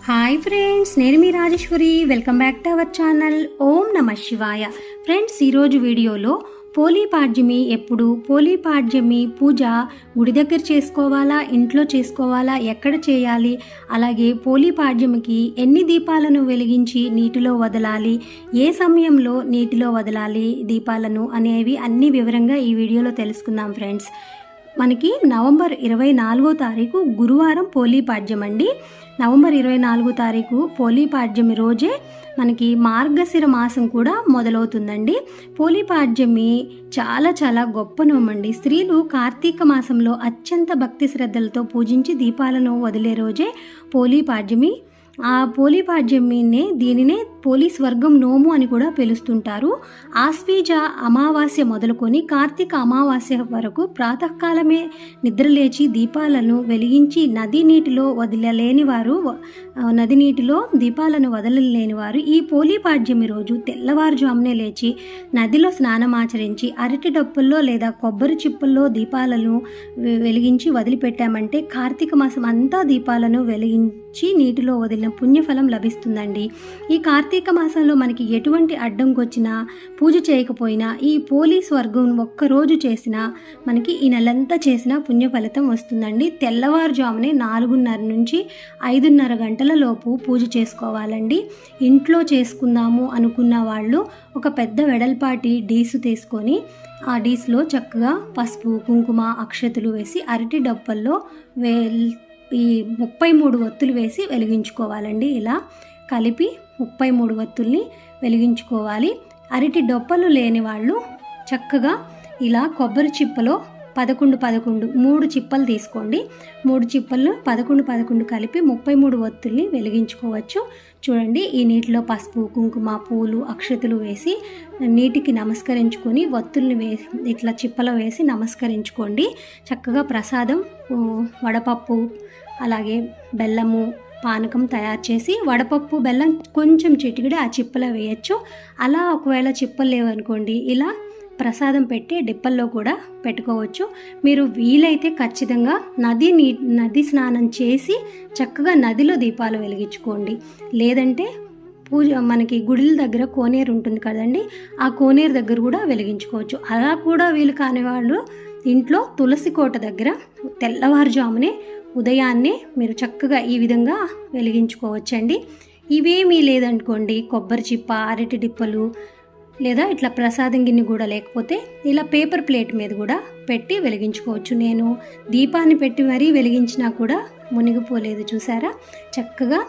Hi friends, నేను మీ Rajeshwari. Welcome back to our channel. ఓం నమ శివాయ. ఫ్రెండ్స్, ఈరోజు వీడియోలో పోలీపాడ్యమి ఎప్పుడు, పోలీపాడ్యమి పూజ గుడి దగ్గర చేసుకోవాలా, ఇంట్లో చేసుకోవాలా, ఎక్కడ చేయాలి, అలాగే పోలీపాడ్యమికి ఎన్ని దీపాలను వెలిగించి నీటిలో వదలాలి, ఏ సమయంలో నీటిలో వదలాలి దీపాలను అనేవి అన్ని వివరంగా ఈ వీడియోలో తెలుసుకుందాం. ఫ్రెండ్స్, మనకి నవంబర్ 24వ తారీఖు గురువారం పోలీపాడ్యం అండి. నవంబర్ 24వ తారీఖు పోలీపాడ్యమి రోజే మనకి మార్గశిర మాసం కూడా మొదలవుతుందండి. పోలీపాడ్యమి చాలా చాలా గొప్ప నోమండి. స్త్రీలు కార్తీక మాసంలో అత్యంత భక్తి శ్రద్ధలతో పూజించి దీపాలను వదిలే రోజే పోలీపాడ్యమి. ఆ పోలీపాడ్యమినే దీనినే పోలీస్ వర్గం నోము అని కూడా పిలుస్తుంటారు. ఆశ్వీజ అమావాస్య మొదలుకొని కార్తీక అమావాస్య వరకు ప్రాతకాలమే నిద్రలేచి దీపాలను వెలిగించి నది నీటిలో దీపాలను వదలలేని వారు ఈ పోలీపాడ్యమి రోజు తెల్లవారుజామునే లేచి నదిలో స్నానమాచరించి అరటి డప్పుల్లో లేదా కొబ్బరి చిప్పల్లో దీపాలను వెలిగించి వదిలిపెట్టామంటే కార్తీక మాసం అంతా దీపాలను వెలిగించి నీటిలో వదిలిన పుణ్యఫలం లభిస్తుందండి. ఈ కార్తీక మాసంలో మనకి ఎటువంటి అడ్డంకొచ్చినా, పూజ చేయకపోయినా, ఈ పోలీస్ వర్గం ఒక్కరోజు చేసినా మనకి ఈ నెలంతా చేసిన పుణ్య ఫలితం వస్తుందండి. తెల్లవారుజామునే 4:30 నుంచి 5:30 గంటల లోపు పూజ చేసుకోవాలండి. ఇంట్లో చేసుకుందాము అనుకున్న వాళ్ళు ఒక పెద్ద వెడల్పాటి డీసు తీసుకొని ఆ డీస్లో చక్కగా పసుపు, కుంకుమ, అక్షతలు వేసి అరటి డబ్బల్లో ఈ 33 ఒత్తులు వేసి వెలిగించుకోవాలండి. ఇలా కలిపి 33 ఒత్తుల్ని వెలిగించుకోవాలి. అరటి డొప్పలు లేని వాళ్ళు చక్కగా ఇలా కొబ్బరి చిప్పలో 11 3 చిప్పలు తీసుకోండి. 3 చిప్పలు 11 కలిపి 33 ఒత్తుల్ని వెలిగించుకోవచ్చు. చూడండి, ఈ నీటిలో పసుపు, కుంకుమ, పూలు, అక్షతలు వేసి నీటికి నమస్కరించుకొని ఒత్తుల్ని ఇట్లా చిప్పలో వేసి నమస్కరించుకోండి. చక్కగా ప్రసాదం వడపప్పు, అలాగే బెల్లము, పానకం తయారు చేసి వడపప్పు, బెల్లం కొంచెం చిటికిడి ఆ చిప్పలో వేయచ్చు. అలా ఒకవేళ చిప్పలు లేవనుకోండి, ఇలా ప్రసాదం పెట్టి డిప్పల్లో కూడా పెట్టుకోవచ్చు. మీరు వీలైతే ఖచ్చితంగా నది స్నానం చేసి చక్కగా నదిలో దీపాలు వెలిగించుకోండి. లేదంటే మనకి గుడిల దగ్గర కోనేరు ఉంటుంది కదండి, ఆ కోనేరు దగ్గర కూడా వెలిగించుకోవచ్చు. అలా కూడా వీలు కాని వాళ్ళు ఇంట్లో తులసి కోట దగ్గర తెల్లవారుజామునే ఉదయాన్నే మీరు చక్కగా ఈ విధంగా వెలిగించుకోవచ్చండి. ఇవేమీ లేదనుకోండి, కొబ్బరి చిప్ప, అరటి డిప్పలు లేదా ఇట్లా ప్రసాదం గిన్నె కూడా లేకపోతే ఇలా పేపర్ ప్లేట్ మీద కూడా పెట్టి వెలిగించుకోవచ్చు. నేను దీపాన్ని పెట్టి మరీ వెలిగించినా కూడా మునిగిపోలేదు. చూసారా, చక్కగా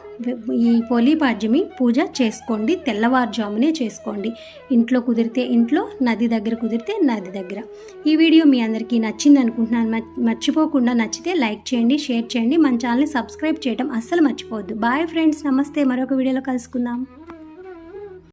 ఈ పోలీపాడ్యమి పూజ చేసుకోండి. తెల్లవారుజామునే చేసుకోండి. ఇంట్లో కుదిరితే ఇంట్లో, నది దగ్గర కుదిరితే నది దగ్గర. ఈ వీడియో మీ అందరికీ నచ్చింది అనుకుంటున్నాను. మర్చిపోకుండా నచ్చితే లైక్ చేయండి, షేర్ చేయండి. మన ఛానల్ని సబ్స్క్రైబ్ చేయడం అస్సలు మర్చిపోవద్దు. బాయ్ ఫ్రెండ్స్, నమస్తే. మరొక వీడియోలో కలుసుకుందాం.